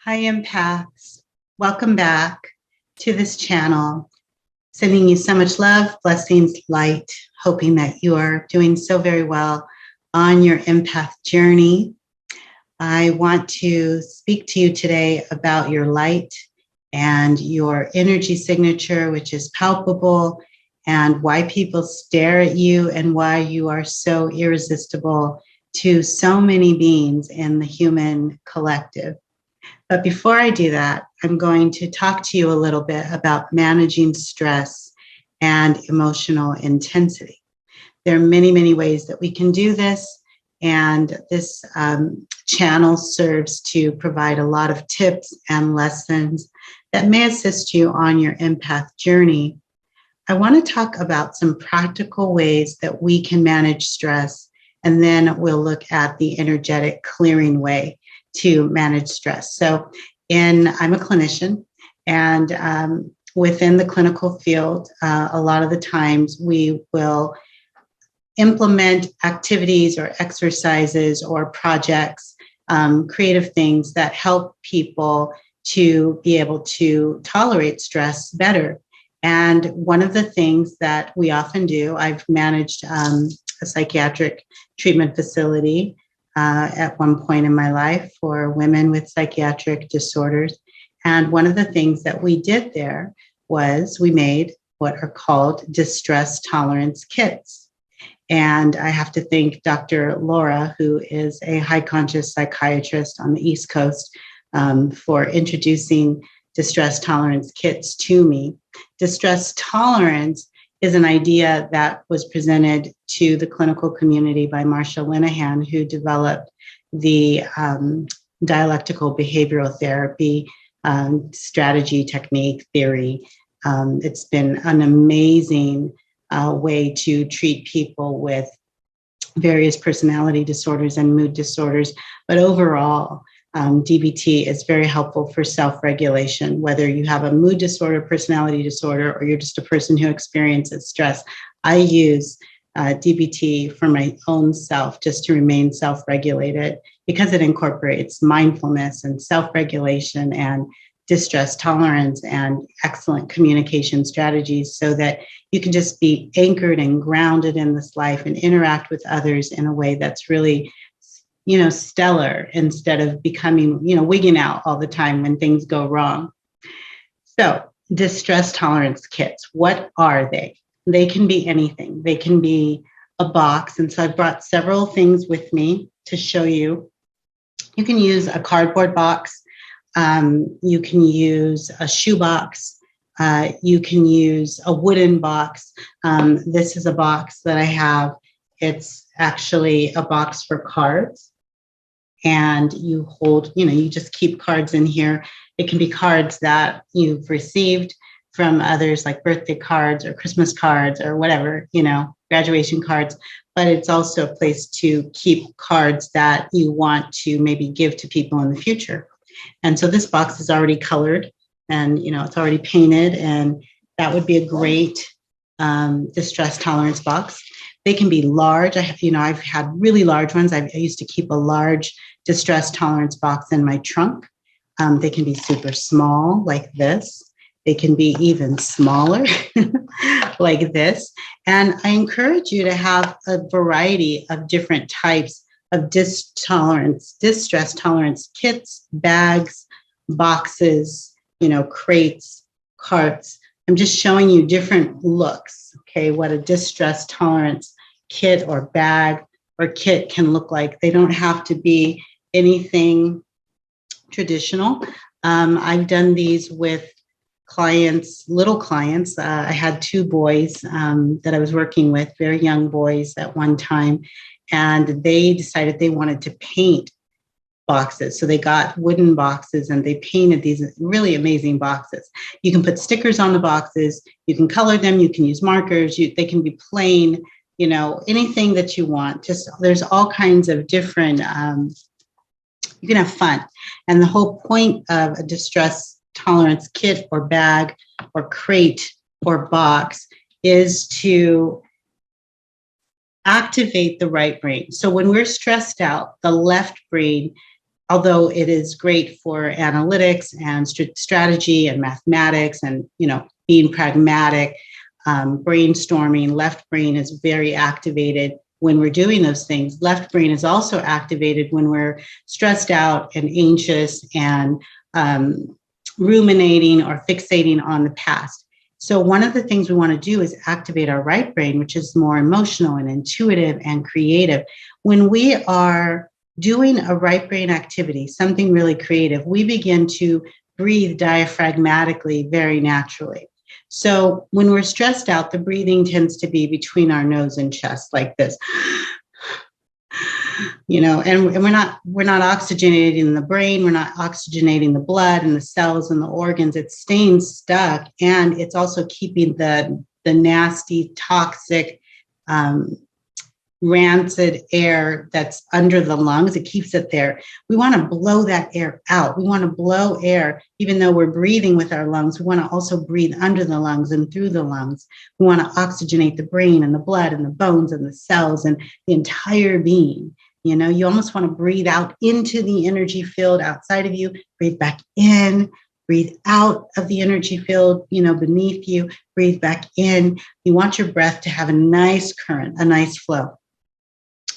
Hi, empaths. Welcome back to this channel. Sending you so much love, blessings, light, hoping that you are doing so very well on your empath journey. I want to speak to you today about your light and your energy signature, which is palpable, and why people stare at you and why you are so irresistible to so many beings in the human collective. But before I do that, I'm going to talk to you a little bit about managing stress and emotional intensity. There are many, many ways that we can do this, and this channel serves to provide a lot of tips and lessons that may assist you on your empath journey. I want to talk about some practical ways that we can manage stress, and then we'll look at the energetic clearing way to manage stress. So I'm a clinician, and within the clinical field, a lot of the times we will implement activities or exercises or projects, creative things that help people to be able to tolerate stress better. And one of the things that we often do, I've managed a psychiatric treatment facility at one point in my life for women with psychiatric disorders. And one of the things that we did there was we made what are called distress tolerance kits. And I have to thank Dr. Laura, who is a high conscious psychiatrist on the East Coast, for introducing distress tolerance kits to me. Distress tolerance is an idea that was presented to the clinical community by Marsha Linehan, who developed the dialectical behavioral therapy strategy, technique, theory. It's been an amazing way to treat people with various personality disorders and mood disorders. But overall, DBT is very helpful for self-regulation, whether you have a mood disorder, personality disorder, or you're just a person who experiences stress. I use DBT for my own self just to remain self-regulated because it incorporates mindfulness and self-regulation and distress tolerance and excellent communication strategies so that you can just be anchored and grounded in this life and interact with others in a way that's really stellar instead of becoming, wigging out all the time when things go wrong. So distress tolerance kits, what are they? They can be anything. They can be a box. And so I brought several things with me to show you. You can use a cardboard box. You can use a shoe box. You can use a wooden box. This is a box that I have. It's actually a box for cards. And you hold, you just keep cards in here. It can be cards that you've received from others, like birthday cards or Christmas cards or whatever, graduation cards. But it's also a place to keep cards that you want to maybe give to people in the future. And so this box is already colored and, it's already painted. And that would be a great distress tolerance box. They can be large. I've had really large ones. I used to keep a large distress tolerance box in my trunk. They can be super small like this. They can be even smaller like this. And I encourage you to have a variety of different types of distress tolerance kits, bags, boxes, crates, carts. I'm just showing you different looks, okay, what a distress tolerance kit or bag or kit can look like. They don't have to be anything traditional. I've done these with clients, little clients. I had two boys that I was working with, very young boys at one time, and they decided they wanted to paint boxes. So they got wooden boxes and they painted these really amazing boxes. You can put stickers on the boxes, you can color them, you can use markers, they can be plain, anything that you want. Just there's all kinds of different, you can have fun. And the whole point of a distress tolerance kit or bag or crate or box is to activate the right brain. So when we're stressed out, the left brain although it is great for analytics and strategy and mathematics and, being pragmatic, brainstorming, left brain is very activated when we're doing those things. Left brain is also activated when we're stressed out and anxious and ruminating or fixating on the past. So one of the things we want to do is activate our right brain, which is more emotional and intuitive and creative. When we are doing a right brain activity, something really creative, we begin to breathe diaphragmatically very naturally. So when we're stressed out, the breathing tends to be between our nose and chest like this. And we're not oxygenating the brain, we're not oxygenating the blood and the cells and the organs. It's staying stuck, and it's also keeping the nasty, toxic, rancid air that's under the lungs. It keeps it there. We want to blow that air out. We want to blow air, even though we're breathing with our lungs. We want to also breathe under the lungs and through the lungs. We want to oxygenate the brain and the blood and the bones and the cells and the entire being. You almost want to breathe out into the energy field outside of you, breathe back in, breathe out of the energy field, beneath you, breathe back in. You want your breath to have a nice current, a nice flow.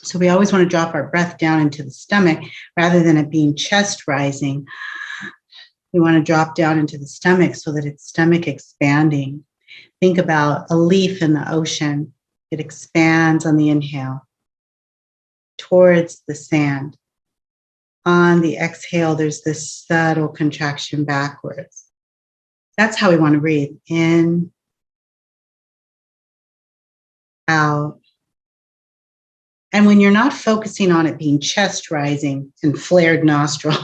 So we always want to drop our breath down into the stomach rather than it being chest rising. We want to drop down into the stomach so that it's stomach expanding. Think about a leaf in the ocean. It expands on the inhale towards the sand. On the exhale, there's this subtle contraction backwards. That's how we want to breathe. In, out. And when you're not focusing on it being chest rising and flared nostril,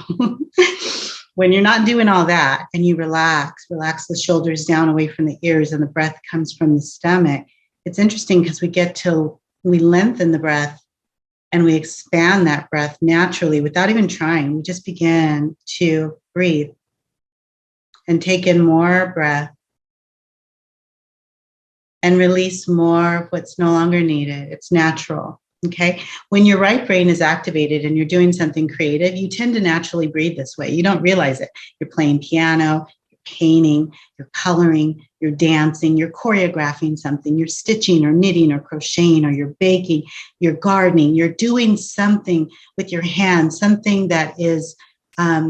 when you're not doing all that and you relax the shoulders down away from the ears and the breath comes from the stomach, it's interesting because we lengthen the breath and we expand that breath naturally without even trying. We just begin to breathe and take in more breath and release more of what's no longer needed. It's natural. Okay. When your right brain is activated and you're doing something creative, you tend to naturally breathe this way. You don't realize it. You're playing piano, you're painting, you're coloring, you're dancing, you're choreographing something, you're stitching or knitting or crocheting, or you're baking, you're gardening, you're doing something with your hands, something that is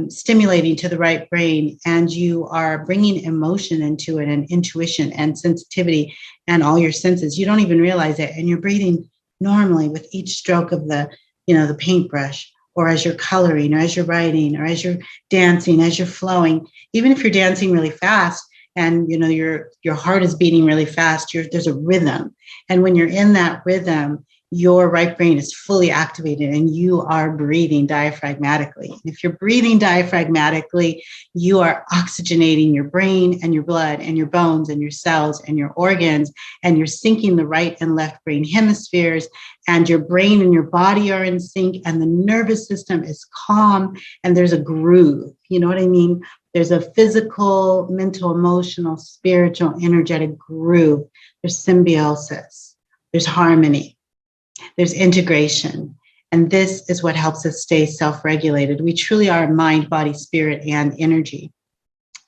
stimulating to the right brain, and you are bringing emotion into it and intuition and sensitivity and all your senses. You don't even realize it. And you're breathing normally with each stroke of the paintbrush, or as you're coloring, or as you're writing, or as you're dancing, as you're flowing. Even if you're dancing really fast and your heart is beating really fast, there's a rhythm. And when you're in that rhythm, your right brain is fully activated and you are breathing diaphragmatically. And if you're breathing diaphragmatically, you are oxygenating your brain and your blood and your bones and your cells and your organs, and you're syncing the right and left brain hemispheres, and your brain and your body are in sync, and the nervous system is calm, and there's a groove. You know what I mean? There's a physical, mental, emotional, spiritual, energetic groove. There's symbiosis. There's harmony. There's integration. And this is what helps us stay self-regulated. We truly are mind, body, spirit, and energy.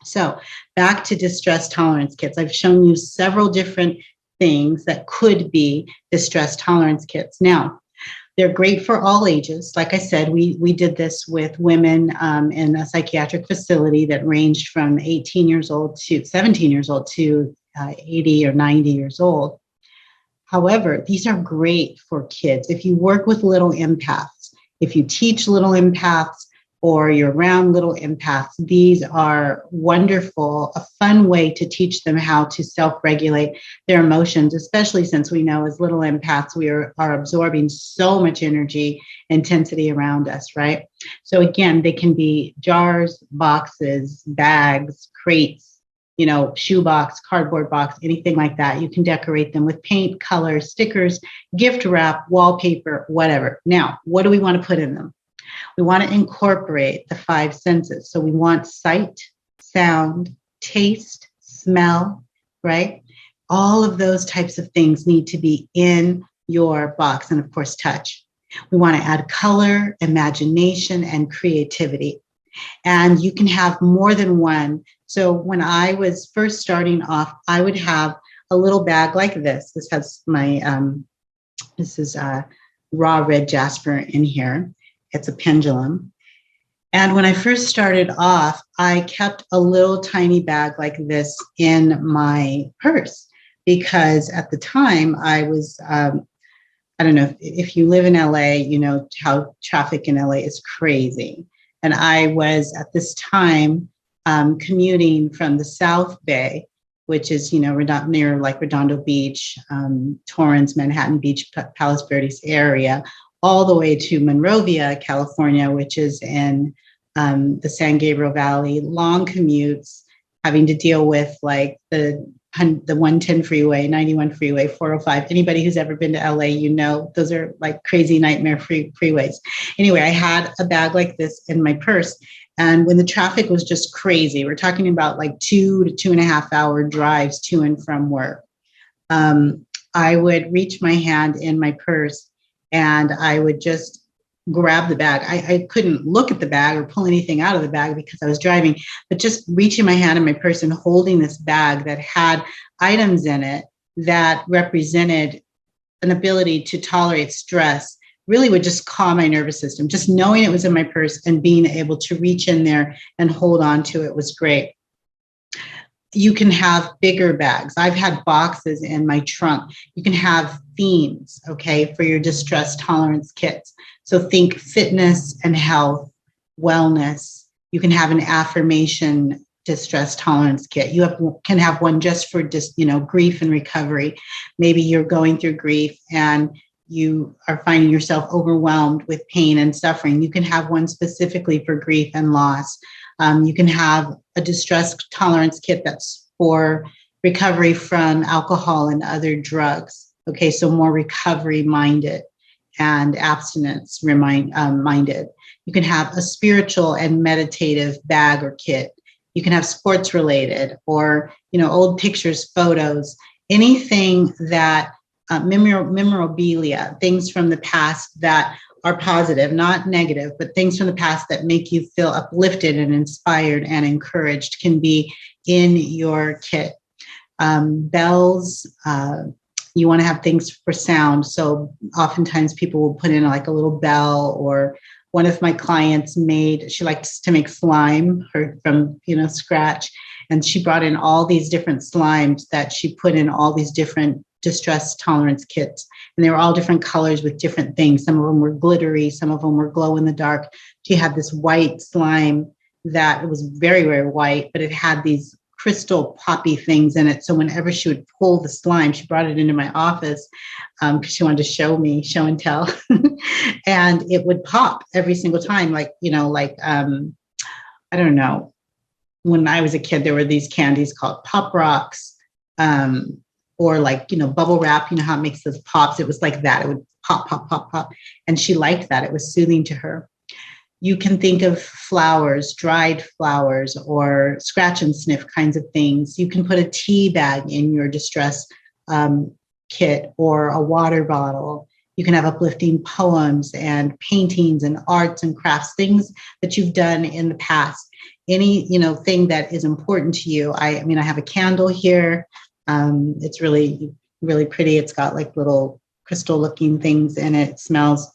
So back to distress tolerance kits. I've shown you several different things that could be distress tolerance kits. Now, they're great for all ages. Like I said, we did this with women in a psychiatric facility that ranged from 18 years old to 17 years old to 80 or 90 years old. However, these are great for kids. If you work with little empaths, if you teach little empaths, or you're around little empaths, these are wonderful, a fun way to teach them how to self-regulate their emotions, especially since we know as little empaths, we are absorbing so much energy, intensity around us, right? So again, they can be jars, boxes, bags, crates, shoebox, cardboard box, anything like that. You can decorate them with paint, color, stickers, gift wrap, wallpaper, whatever. Now, what do we want to put in them? We want to incorporate the 5 senses. So we want sight, sound, taste, smell, right? All of those types of things need to be in your box, and of course, touch. We want to add color, imagination, and creativity. And you can have more than one. So when I was first starting off, I would have a little bag like this. This has my, this is raw red jasper in here. It's a pendulum. And when I first started off, I kept a little tiny bag like this in my purse because at the time I was, I don't know, if you live in LA, you know how traffic in LA is crazy. And I was at this time commuting from the South Bay, which is, you know, near like Redondo Beach, Torrance, Manhattan Beach, Palos Verdes area, all the way to Monrovia, California, which is in the San Gabriel Valley. Long commutes, having to deal with like the 110 freeway, 91 freeway, 405. Anybody who's ever been to LA, you know, those are like crazy nightmare freeways. Anyway, I had a bag like this in my purse. And when the traffic was just crazy, we're talking about like 2 to 2.5 hour drives to and from work. I would reach my hand in my purse and I would just grab the bag. I couldn't look at the bag or pull anything out of the bag because I was driving, but just reaching my hand in my purse and holding this bag that had items in it that represented an ability to tolerate stress really would just calm my nervous system. Just knowing it was in my purse and being able to reach in there and hold on to it was great. You can have bigger bags. I've had boxes in my trunk. You can have themes, okay, for your distress tolerance kits. So think fitness and health, wellness. You can have an affirmation distress tolerance kit. Can have one just for grief and recovery. Maybe you're going through grief and you are finding yourself overwhelmed with pain and suffering. You can have one specifically for grief and loss. You can have a distress tolerance kit that's for recovery from alcohol and other drugs. Okay, so more recovery minded and abstinence minded. You can have a spiritual and meditative bag or kit. You can have sports related or, old pictures, photos, anything that memorabilia, things from the past that are positive, not negative, but things from the past that make you feel uplifted and inspired and encouraged can be in your kit. Bells, you want to have things for sound. So oftentimes people will put in like a little bell, or one of my clients she likes to make slime from scratch. And she brought in all these different slimes that she put in all these different distress tolerance kits. And they were all different colors with different things. Some of them were glittery. Some of them were glow in the dark. She had this white slime that was very, very white, but it had these crystal poppy things in it. So whenever she would pull the slime, she brought it into my office because she wanted to show and tell. And it would pop every single time. I don't know. When I was a kid, there were these candies called Pop Rocks, or bubble wrap, how it makes those pops. It was like that. It would pop, pop, pop, pop. And she liked that. It was soothing to her. You can think of flowers, dried flowers, or scratch and sniff kinds of things. You can put a tea bag in your distress kit or a water bottle. You can have uplifting poems and paintings and arts and crafts, things that you've done in the past. Any, thing that is important to you. I have a candle here. It's really, really pretty. It's got like little crystal looking things in it. It smells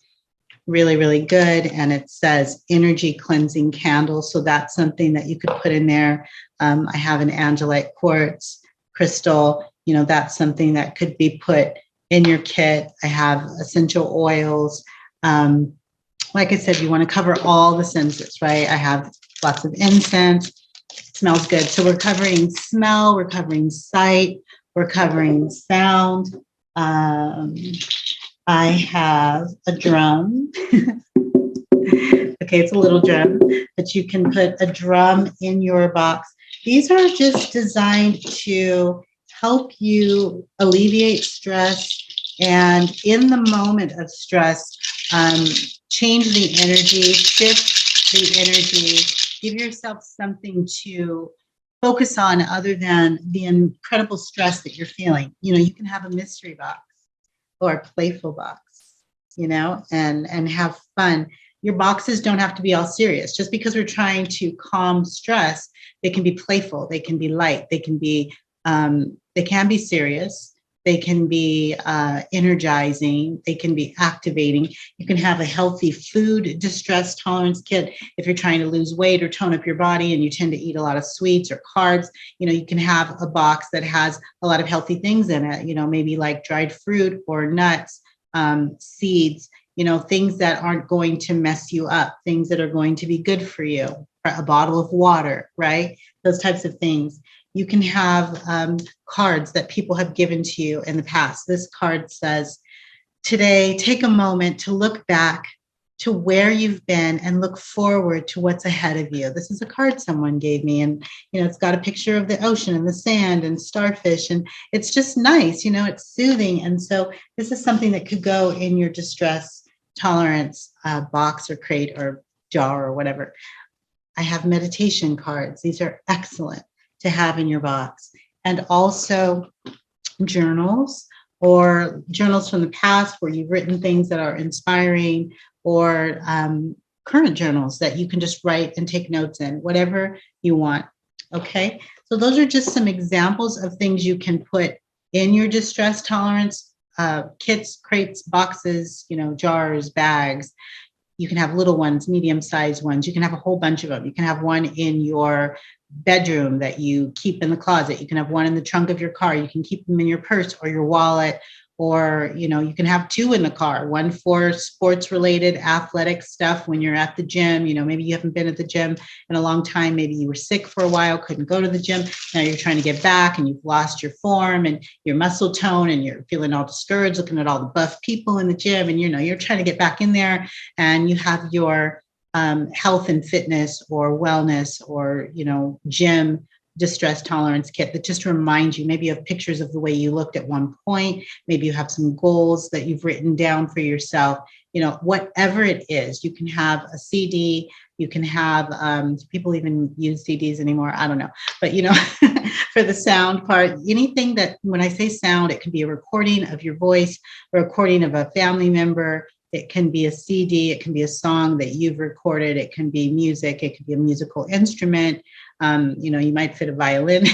really, really good. And it says energy cleansing candle. So that's something that you could put in there. I have an angelite quartz crystal. That's something that could be put in your kit. I have essential oils. Like I said, you want to cover all the senses, right? I have lots of incense. It smells good. So we're covering smell, we're covering sight, we're covering sound. I have a drum. Okay, it's a little drum, but you can put a drum in your box. These are just designed to help you alleviate stress, and in the moment of stress, change the energy, shift the energy, give yourself something to focus on other than the incredible stress that you're feeling. You can have a mystery box or a playful box. and have fun. Your boxes don't have to be all serious. Just because we're trying to calm stress, they can be playful, they can be light, they can be serious, they can be energizing, they can be activating. You can have a healthy food distress tolerance kit if you're trying to lose weight or tone up your body and you tend to eat a lot of sweets or carbs. You can have a box that has a lot of healthy things in it, maybe like dried fruit or nuts, seeds, things that aren't going to mess you up, things that are going to be good for you, a bottle of water, right? Those types of things. You can have cards that people have given to you in the past. This card says, today, take a moment to look back to where you've been and look forward to what's ahead of you. This is a card someone gave me, and it's got a picture of the ocean and the sand and starfish, and it's just nice, it's soothing. And so this is something that could go in your distress tolerance box or crate or jar or whatever. I have meditation cards. These are excellent to have in your box. And also journals, or journals from the past where you've written things that are inspiring, or current journals that you can just write and take notes in, whatever you want. Okay, so those are just some examples of things you can put in your distress tolerance kits, crates, boxes, jars, bags. You can have little ones, medium-sized ones. You can have a whole bunch of them. You can have one in your bedroom that you keep in the closet. You can have one in the trunk of your car. You can keep them in your purse or your wallet, or, you can have two in the car, one for sports related athletic stuff when you're at the gym. Maybe you haven't been at the gym in a long time. Maybe you were sick for a while, couldn't go to the gym. Now you're trying to get back and you've lost your form and your muscle tone and you're feeling all discouraged, looking at all the buff people in the gym. And, you're trying to get back in there, and you have your health and fitness or wellness or, gym distress tolerance kit that just reminds you. Maybe you have pictures of the way you looked at one point. Maybe you have some goals that you've written down for yourself. Whatever it is, you can have a CD. You can have, people even use CDs anymore. I don't know. But, for the sound part, anything that, when I say sound, it can be a recording of your voice, a recording of a family member. It can be a CD. It can be a song that you've recorded. It can be music. It could be a musical instrument. You might fit a violin.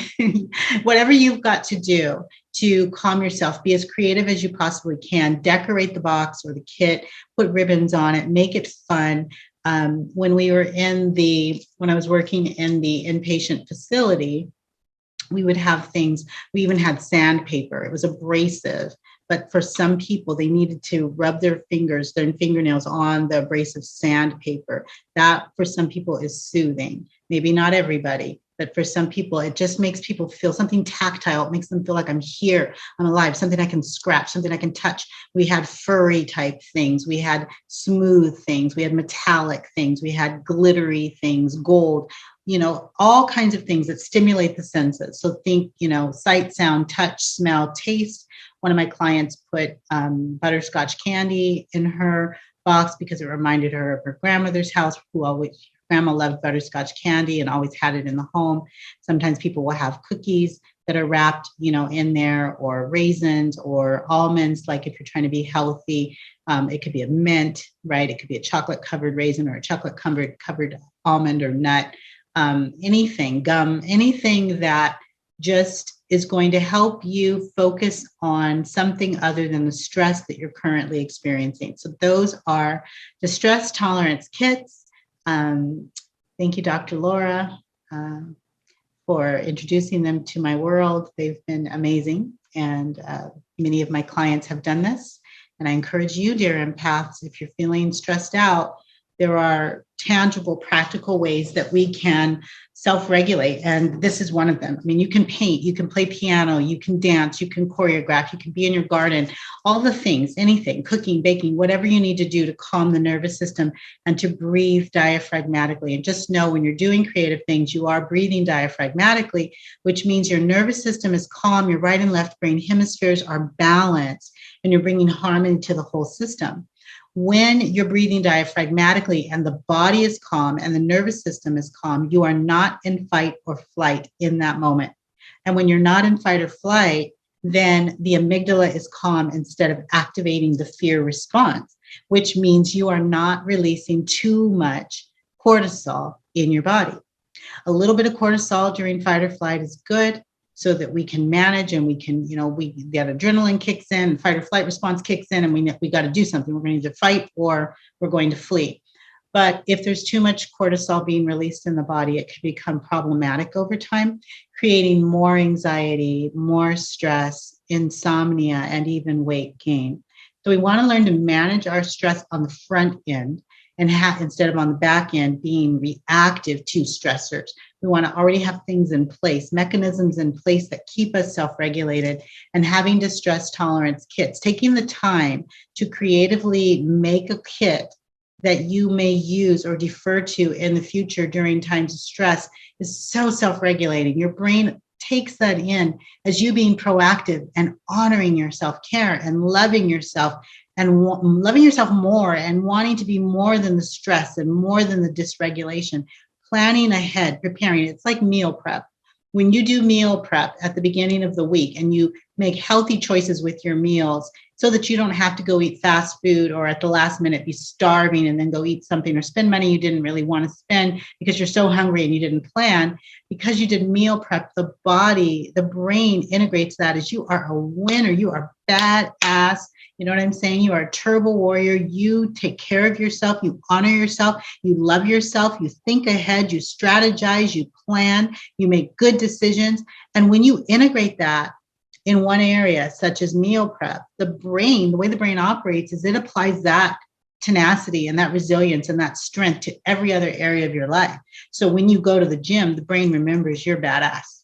Whatever you've got to do to calm yourself, be as creative as you possibly can. Decorate the box or the kit, put ribbons on it, make it fun. When I was working in the inpatient facility, we would have things. We even had sandpaper. It was abrasive. But for some people, they needed to rub their fingernails on the abrasive sandpaper. That, for some people, is soothing. Maybe not everybody, but for some people, it just makes people feel something tactile. It makes them feel like I'm here, I'm alive, something I can scratch, something I can touch. We had furry type things. We had smooth things. We had metallic things. We had glittery things, gold, all kinds of things that stimulate the senses. So think, sight, sound, touch, smell, taste. One of my clients put butterscotch candy in her box because it reminded her of her grandmother's house, grandma loved butterscotch candy and always had it in the home. Sometimes people will have cookies that are wrapped, in there, or raisins or almonds. Like if you're trying to be healthy, it could be a mint, right? It could be a chocolate covered raisin or a chocolate covered almond or nut, anything, gum, anything that just is going to help you focus on something other than the stress that you're currently experiencing. So those are distress tolerance kits. Thank you, Dr. Laura, for introducing them to my world. They've been amazing. And many of my clients have done this. And I encourage you, dear empaths, if you're feeling stressed out, there are tangible, practical ways that we can self-regulate. And this is one of them. I mean, you can paint, you can play piano, you can dance, you can choreograph, you can be in your garden, all the things, anything, cooking, baking, whatever you need to do to calm the nervous system and to breathe diaphragmatically. And just know when you're doing creative things, you are breathing diaphragmatically, which means your nervous system is calm, your right and left brain hemispheres are balanced, and you're bringing harmony to the whole system. When you're breathing diaphragmatically and the body is calm and the nervous system is calm, you are not in fight or flight in that moment. And when you're not in fight or flight, then the amygdala is calm instead of activating the fear response. which means you are not releasing too much cortisol in your body. A little bit of cortisol during fight or flight is good so that we can manage and we can, that adrenaline kicks in, fight or flight response kicks in, and we got to do something. We're going to either fight or we're going to flee. But if there's too much cortisol being released in the body, it can become problematic over time, creating more anxiety, more stress, insomnia, and even weight gain. So we want to learn to manage our stress on the front end and instead of on the back end being reactive to stressors. We want to already have things in place, mechanisms in place that keep us self-regulated, and having distress tolerance kits, taking the time to creatively make a kit that you may use or defer to in the future during times of stress is so self-regulating. Your brain takes that in as you being proactive and honoring your self-care and loving yourself and loving yourself more and wanting to be more than the stress and more than the dysregulation, planning ahead, preparing. It's like meal prep. When you do meal prep at the beginning of the week and you make healthy choices with your meals so that you don't have to go eat fast food or at the last minute be starving and then go eat something or spend money you didn't really want to spend because you're so hungry and you didn't plan, because you did meal prep, the body, the brain integrates that as you are a winner, you are badass. You know what I'm saying? You are a turbo warrior. You take care of yourself. You honor yourself. You love yourself. You think ahead. You strategize. You plan. You make good decisions. And when you integrate that in one area, such as meal prep, the way the brain operates is it applies that tenacity and that resilience and that strength to every other area of your life. So when you go to the gym, the brain remembers you're badass.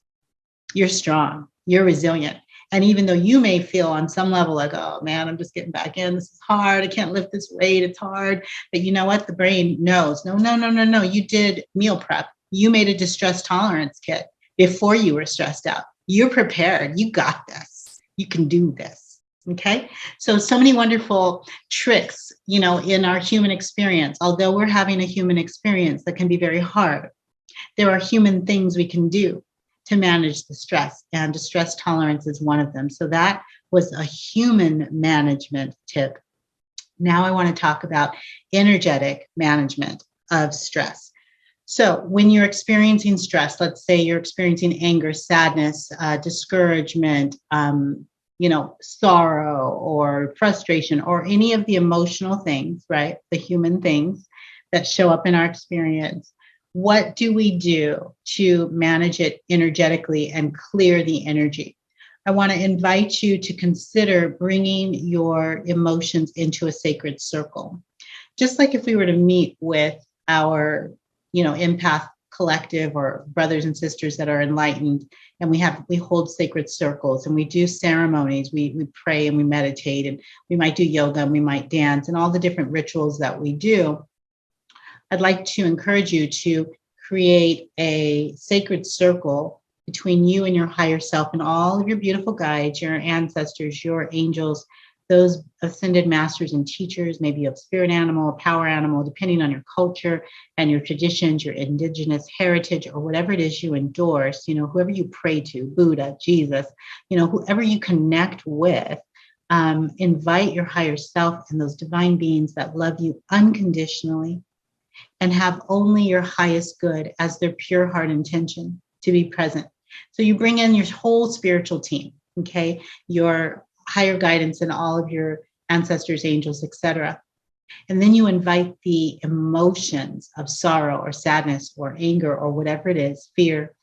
You're strong. You're resilient. And even though you may feel on some level like, oh man, I'm just getting back in. This is hard. I can't lift this weight. It's hard. But you know what? The brain knows. No. You did meal prep. You made a distress tolerance kit before you were stressed out. You're prepared. You got this. You can do this. Okay. So many wonderful tricks, in our human experience. Although we're having a human experience that can be very hard, there are human things we can do to manage the stress, and distress tolerance is one of them. So that was a human management tip. Now I want to talk about energetic management of stress. So when you're experiencing stress, let's say you're experiencing anger, sadness, discouragement, sorrow or frustration or any of the emotional things, right? The human things that show up in our experience. What do we do to manage it energetically and clear the energy? I want to invite you to consider bringing your emotions into a sacred circle. Just like if we were to meet with our, empath collective or brothers and sisters that are enlightened, and we hold sacred circles and we do ceremonies, we pray and we meditate, and we might do yoga and we might dance and all the different rituals that we do. I'd like to encourage you to create a sacred circle between you and your higher self and all of your beautiful guides, your ancestors, your angels, those ascended masters and teachers, maybe a spirit animal, a power animal, depending on your culture and your traditions, your indigenous heritage, or whatever it is you endorse, whoever you pray to, Buddha, Jesus, whoever you connect with. Invite your higher self and those divine beings that love you unconditionally and have only your highest good as their pure heart intention to be present. So you bring in your whole spiritual team, okay, your higher guidance and all of your ancestors, angels, etc. And then you invite the emotions of sorrow or sadness or anger or whatever it is, fear,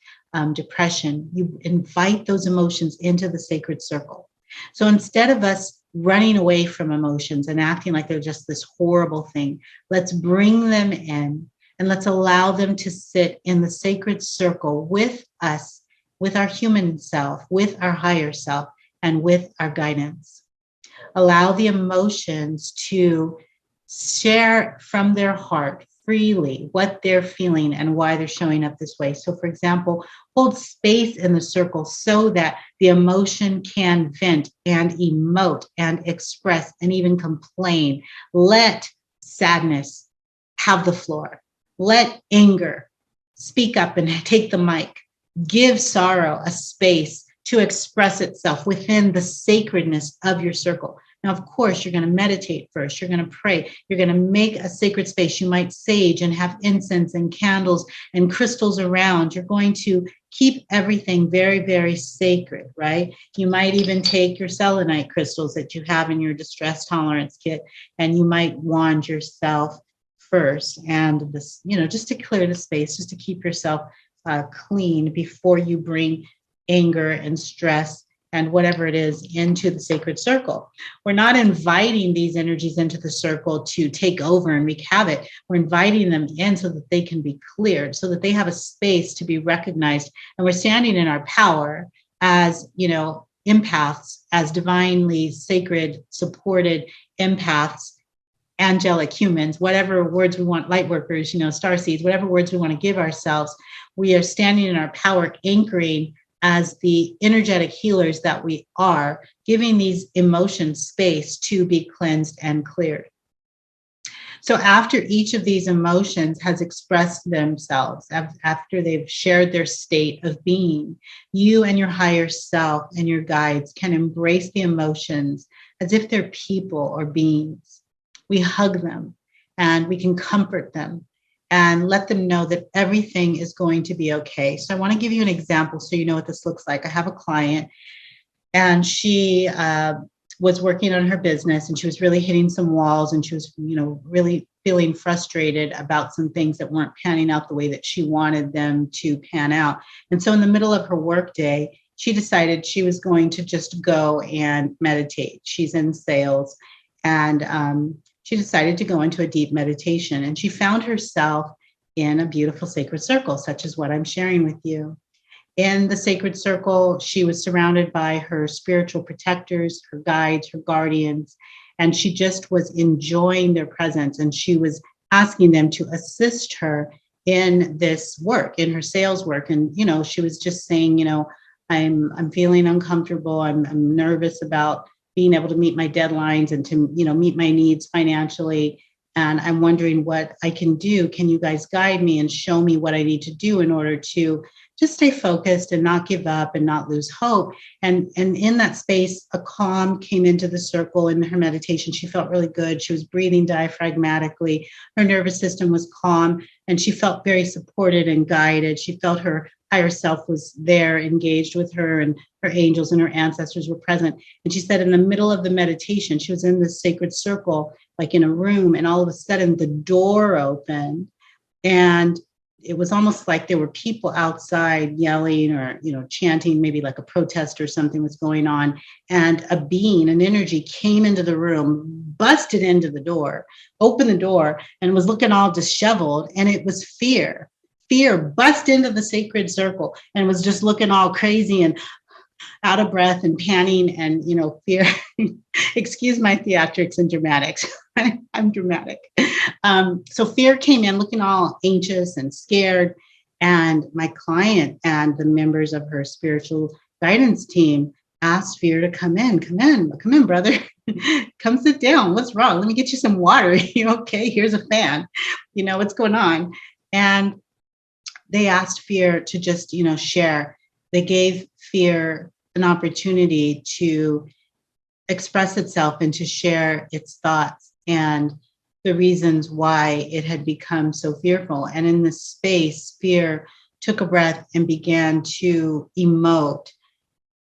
depression. You invite those emotions into the sacred circle. So instead of us running away from emotions and acting like they're just this horrible thing, let's bring them in and let's allow them to sit in the sacred circle with us, with our human self, with our higher self, and with our guidance. Allow the emotions to share from their heart freely what they're feeling and why they're showing up this way. So for example, hold space in the circle so that the emotion can vent and emote and express and even complain. Let sadness have the floor. Let anger speak up and take the mic. Give sorrow a space to express itself within the sacredness of your circle. Now, of course, you're going to meditate first. You're going to pray. You're going to make a sacred space. You might sage and have incense and candles and crystals around. You're going to keep everything very, very sacred, right? You might even take your selenite crystals that you have in your distress tolerance kit, and you might wand yourself first. And this, just to clear the space, just to keep yourself clean before you bring anger and stress and whatever it is into the sacred circle. We're not inviting these energies into the circle to take over and wreak havoc. We're inviting them in so that they can be cleared, so that they have a space to be recognized. And we're standing in our power as, empaths, as divinely sacred, supported empaths, angelic humans, whatever words we want, light workers, starseeds, whatever words we want to give ourselves. We are standing in our power, anchoring as the energetic healers that we are, giving these emotions space to be cleansed and cleared. So after each of these emotions has expressed themselves, after they've shared their state of being, you and your higher self and your guides can embrace the emotions as if they're people or beings. We hug them and we can comfort them and let them know that everything is going to be okay. So I want to give you an example so you know what this looks like. I have a client, and she was working on her business, and she was really hitting some walls, and she was, really feeling frustrated about some things that weren't panning out the way that she wanted them to pan out. And so in the middle of her workday, she decided she was going to just go and meditate. She's in sales, and she decided to go into a deep meditation, and she found herself in a beautiful sacred circle, such as what I'm sharing with you. In the sacred circle, she was surrounded by her spiritual protectors, her guides, her guardians, and she just was enjoying their presence. And she was asking them to assist her in this work, in her sales work. And, she was just saying, I'm feeling uncomfortable. I'm nervous about being able to meet my deadlines and to, meet my needs financially. And I'm wondering what I can do. Can you guys guide me and show me what I need to do in order to just stay focused and not give up and not lose hope? And in that space, a calm came into the circle in her meditation. She felt really good. She was breathing diaphragmatically. Her nervous system was calm, and she felt very supported and guided. She felt her higher self was there, engaged with her, and her angels and her ancestors were present. And she said in the middle of the meditation, she was in this sacred circle, like in a room, and all of a sudden the door opened, and it was almost like there were people outside yelling or, chanting, maybe like a protest or something was going on. And a being, an energy came into the room, busted into the door, opened the door, and was looking all disheveled. And it was fear. Fear bust into the sacred circle and was just looking all crazy and out of breath and panting, and, fear. Excuse my theatrics and dramatics. I'm dramatic. So fear came in looking all anxious and scared. And my client and the members of her spiritual guidance team asked fear to come in, brother. Come sit down. What's wrong? Let me get you some water. Okay? Here's a fan. What's going on? And they asked fear to just, share. They gave fear an opportunity to express itself and to share its thoughts and the reasons why it had become so fearful. And in this space, fear took a breath and began to emote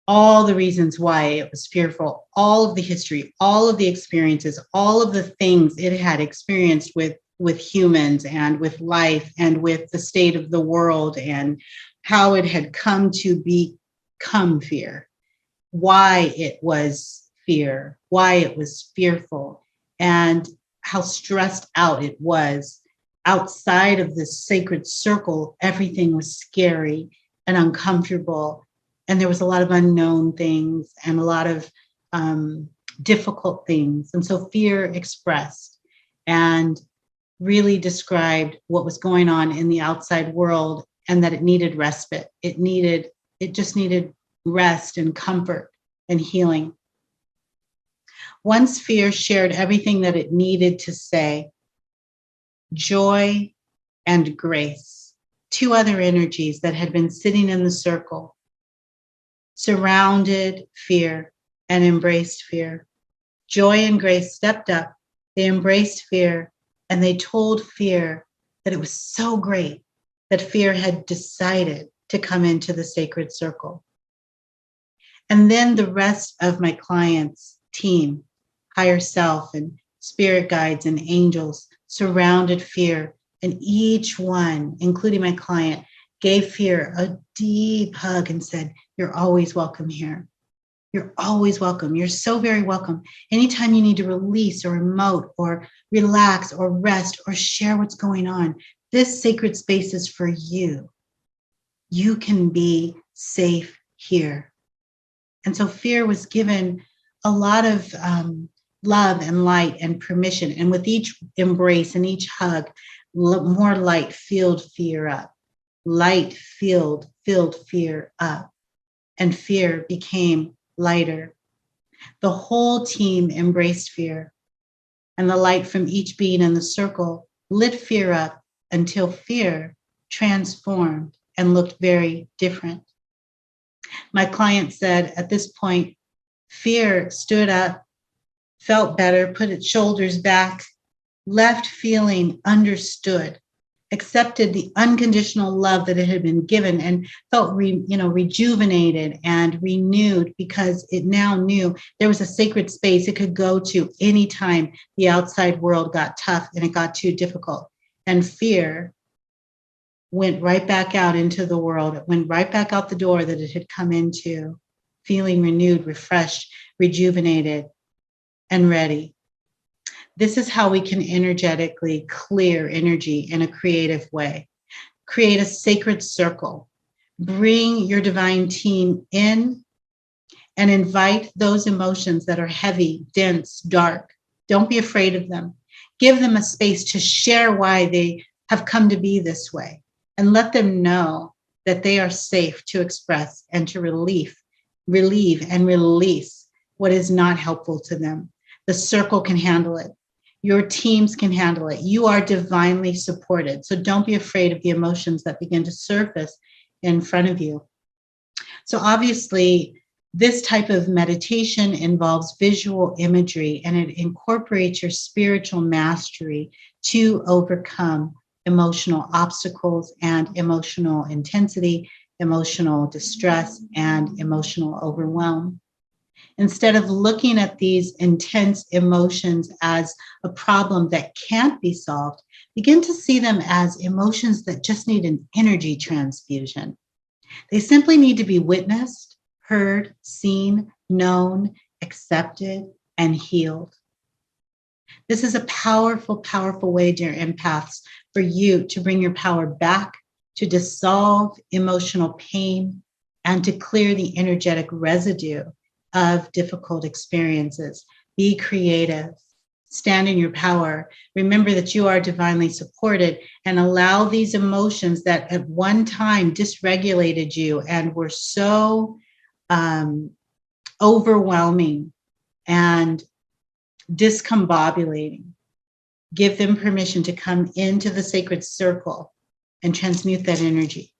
all the reasons why it was fearful, all of the history, all of the experiences, all of the things it had experienced with humans and with life and with the state of the world, and how it had come to become fear, why it was fear, why it was fearful, and how stressed out it was. Outside of this sacred circle, everything was scary and uncomfortable, and there was a lot of unknown things and a lot of difficult things. And so fear expressed and really described what was going on in the outside world, and that it needed respite. It just needed rest and comfort and healing. Once fear shared everything that it needed to say, joy and grace, two other energies that had been sitting in the circle, surrounded fear and embraced fear. Joy and grace stepped up. They embraced fear, and they told fear that it was so great that fear had decided to come into the sacred circle. And then the rest of my clients' team, higher self and spirit guides and angels, surrounded fear. And each one, including my client, gave fear a deep hug and said, "You're always welcome here. You're always welcome. You're so very welcome. Anytime you need to release or emote or relax or rest or share what's going on, this sacred space is for you. You can be safe here." And so fear was given a lot of love and light and permission. And with each embrace and each hug, more light filled fear up. Light filled fear up. And fear became lighter. The whole team embraced fear, and the light from each being in the circle lit fear up until fear transformed and looked very different. My client said at this point, fear stood up, felt better, put its shoulders back, left feeling understood, accepted the unconditional love that it had been given, and felt rejuvenated and renewed, because it now knew there was a sacred space it could go to anytime the outside world got tough and it got too difficult. And fear went right back out into the world. It went right back out the door that it had come into, feeling renewed, refreshed, rejuvenated, and ready. This is how we can energetically clear energy in a creative way. Create a sacred circle. Bring your divine team in and invite those emotions that are heavy, dense, dark. Don't be afraid of them. Give them a space to share why they have come to be this way, and let them know that they are safe to express and to relieve and release what is not helpful to them. The circle can handle it. Your teams can handle it. You are divinely supported. So don't be afraid of the emotions that begin to surface in front of you. So obviously, this type of meditation involves visual imagery, and it incorporates your spiritual mastery to overcome emotional obstacles and emotional intensity, emotional distress, and emotional overwhelm. Instead of looking at these intense emotions as a problem that can't be solved, begin to see them as emotions that just need an energy transfusion. They simply need to be witnessed, heard, seen, known, accepted, and healed. This is a powerful, powerful way, dear empaths, for you to bring your power back, to dissolve emotional pain, and to clear the energetic residue of difficult experiences. Be creative. Stand in your power. Remember that you are divinely supported, and allow these emotions that at one time dysregulated you and were so overwhelming and discombobulating. Give them permission to come into the sacred circle and transmute that energy,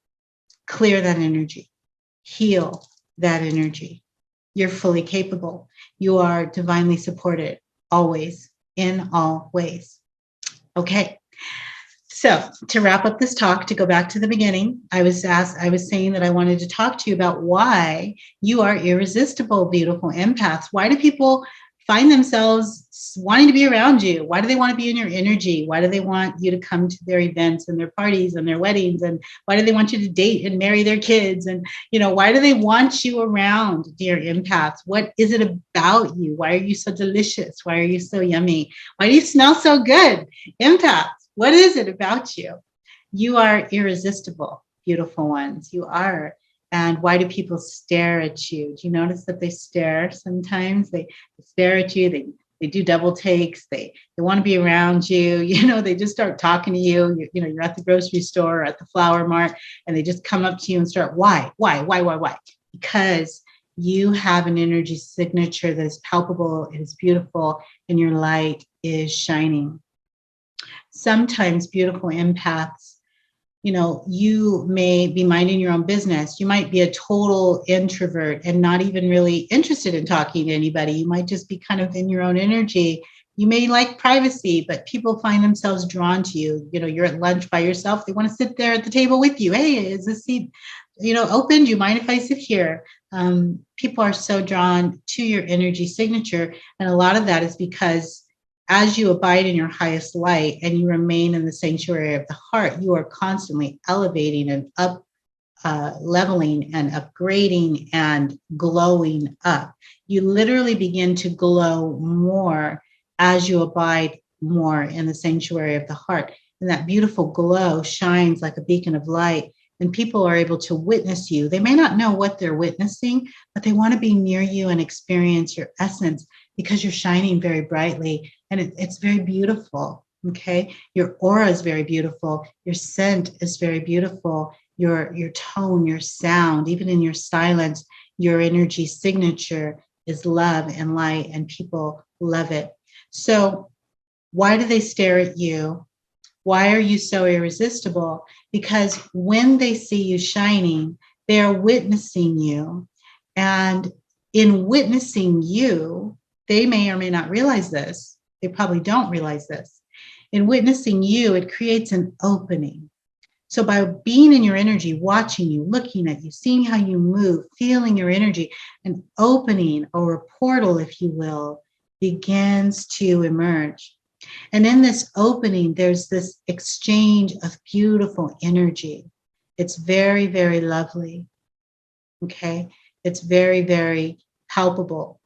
clear that energy, heal that energy. You're fully capable. You are divinely supported, always, in all ways. Okay. So to wrap up this talk, to go back to the beginning, I was saying that I wanted to talk to you about why you are irresistible, beautiful empaths. Why do people find themselves wanting to be around you? Why do they want to be in your energy? Why do they want you to come to their events and their parties and their weddings? And why do they want you to date and marry their kids? And, why do they want you around, dear empaths? What is it about you? Why are you so delicious? Why are you so yummy? Why do you smell so good? Empaths, what is it about you? You are irresistible, beautiful ones. You are. And why do people stare at you? Do you notice that they stare sometimes? They stare at you. They do double takes. They want to be around you. They just start talking to you. You're at the grocery store or at the flower mart, and they just come up to you and start, why? Because you have an energy signature that is palpable, it is beautiful, and your light is shining. Sometimes, beautiful empaths, You may be minding your own business. You might be a total introvert and not even really interested in talking to anybody. You might just be kind of in your own energy. You may like privacy, but people find themselves drawn to you. You're at lunch by yourself. They want to sit there at the table with you. Hey, is this seat, open? Do you mind if I sit here? People are so drawn to your energy signature. And a lot of that is because as you abide in your highest light and you remain in the sanctuary of the heart, you are constantly elevating and up, leveling and upgrading and glowing up. You literally begin to glow more as you abide more in the sanctuary of the heart. And that beautiful glow shines like a beacon of light, and people are able to witness you. They may not know what they're witnessing, but they want to be near you and experience your essence because you're shining very brightly, and it's very beautiful. Okay, your aura is very beautiful. Your scent is very beautiful. Your tone, your sound, even in your silence, your energy signature is love and light, and people love it. So why do they stare at you? Why are you so irresistible? Because when they see you shining, they are witnessing you. And in witnessing you, they may or may not realize this. They probably don't realize this. In witnessing you, it creates an opening. So by being in your energy, watching you, looking at you, seeing how you move, feeling your energy, an opening or a portal, if you will, begins to emerge. And in this opening, there's this exchange of beautiful energy. It's very, very lovely. Okay. It's very, very palpable.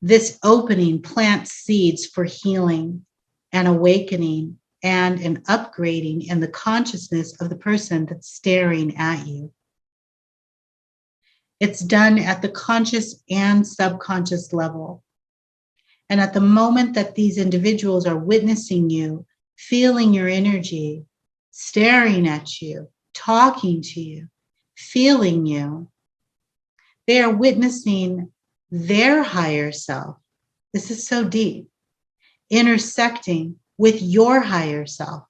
This opening plants seeds for healing and awakening and an upgrading in the consciousness of the person that's staring at you. It's done at the conscious and subconscious level. And at the moment that these individuals are witnessing you, feeling your energy, staring at you, talking to you, feeling you, they are witnessing their higher self. This is so deep, intersecting with your higher self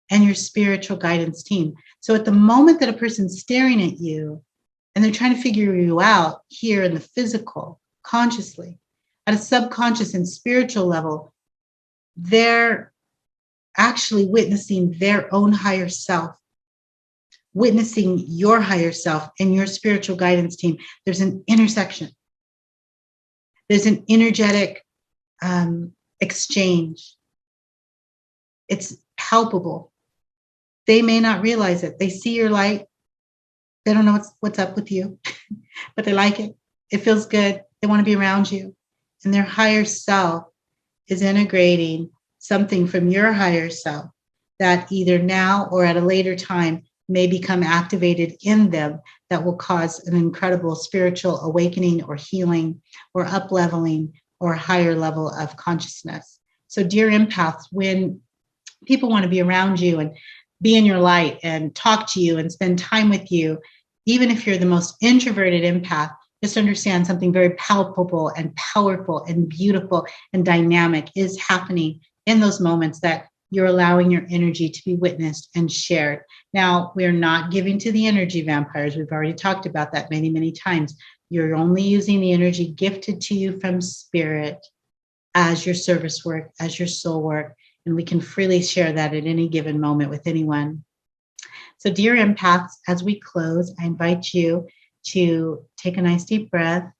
and your spiritual guidance team. So at the moment that a person's staring at you and they're trying to figure you out here in the physical, consciously, at a subconscious and spiritual level, they're actually witnessing their own higher self, witnessing your higher self and your spiritual guidance team. There's an intersection. There's an energetic exchange. It's palpable. They may not realize it. They see your light. They don't know what's up with you, but they like it. It feels good. They want to be around you. And their higher self is integrating something from your higher self that either now or at a later time may become activated in them that will cause an incredible spiritual awakening or healing or up-leveling or higher level of consciousness. So dear empaths, when people want to be around you and be in your light and talk to you and spend time with you, even if you're the most introverted empath, just understand something very palpable and powerful and beautiful and dynamic is happening in those moments that you're allowing your energy to be witnessed and shared. Now, we're not giving to the energy vampires. We've already talked about that many, many times. You're only using the energy gifted to you from spirit as your service work, as your soul work, and we can freely share that at any given moment with anyone. So dear empaths, as we close, I invite you to take a nice deep breath.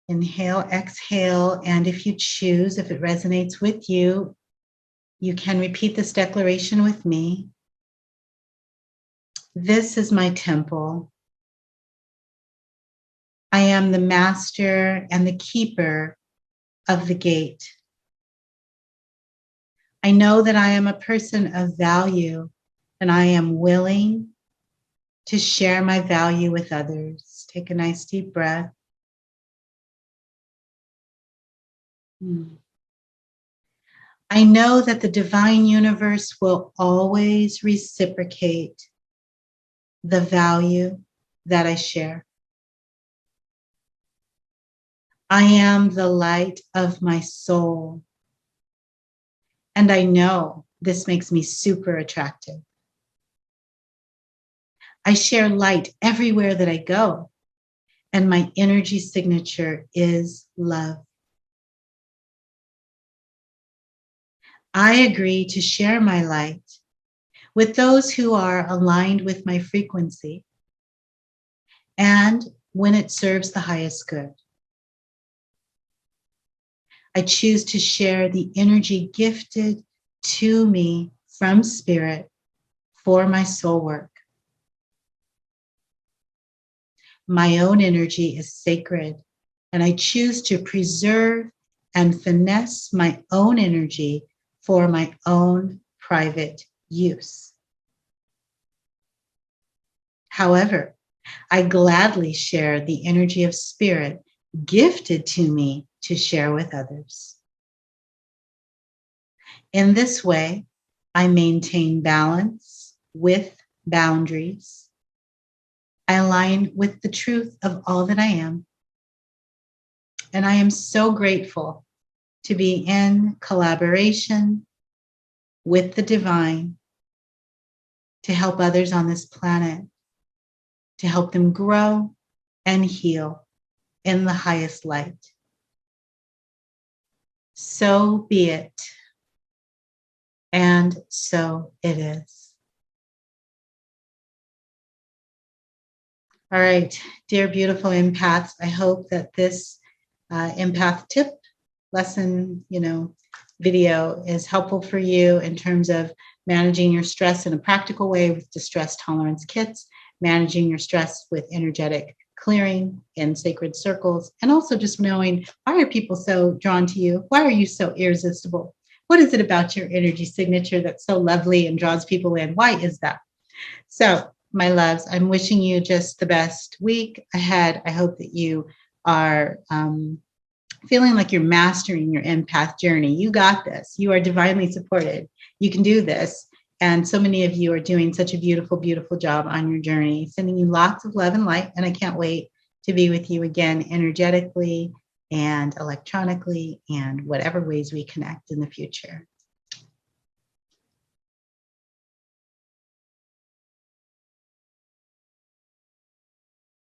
Inhale, exhale, and if you choose, if it resonates with you, you can repeat this declaration with me. This is my temple. I am the master and the keeper of the gate. I know that I am a person of value, and I am willing to share my value with others. Take a nice deep breath. I know that the divine universe will always reciprocate the value that I share. I am the light of my soul, and I know This makes me super attractive. I share light everywhere that I go, and my energy signature is love. I agree to share my light with those who are aligned with my frequency and when it serves the highest good. I choose to share the energy gifted to me from Spirit for my soul work. My own energy is sacred, and I choose to preserve and finesse my own energy for my own private use. However, I gladly share the energy of Spirit gifted to me to share with others. In this way, I maintain balance with boundaries. I align with the truth of all that I am. And I am so grateful to be in collaboration with the divine to help others on this planet, to help them grow and heal in the highest light. So be it. And so it is. All right, dear beautiful empaths, I hope that this empath tip lesson, video is helpful for you in terms of managing your stress in a practical way with distress tolerance kits, managing your stress with energetic clearing in sacred circles, and also just knowing, why are people so drawn to you? Why are you so irresistible? What is it about your energy signature that's so lovely and draws people in? Why is that? So, my loves, I'm wishing you just the best week ahead. I hope that you are feeling like you're mastering your empath journey. You got this. You are divinely supported. You can do this. And so many of you are doing such a beautiful, beautiful job on your journey. Sending you lots of love and light. And I can't wait to be with you again energetically and electronically and whatever ways we connect in the future.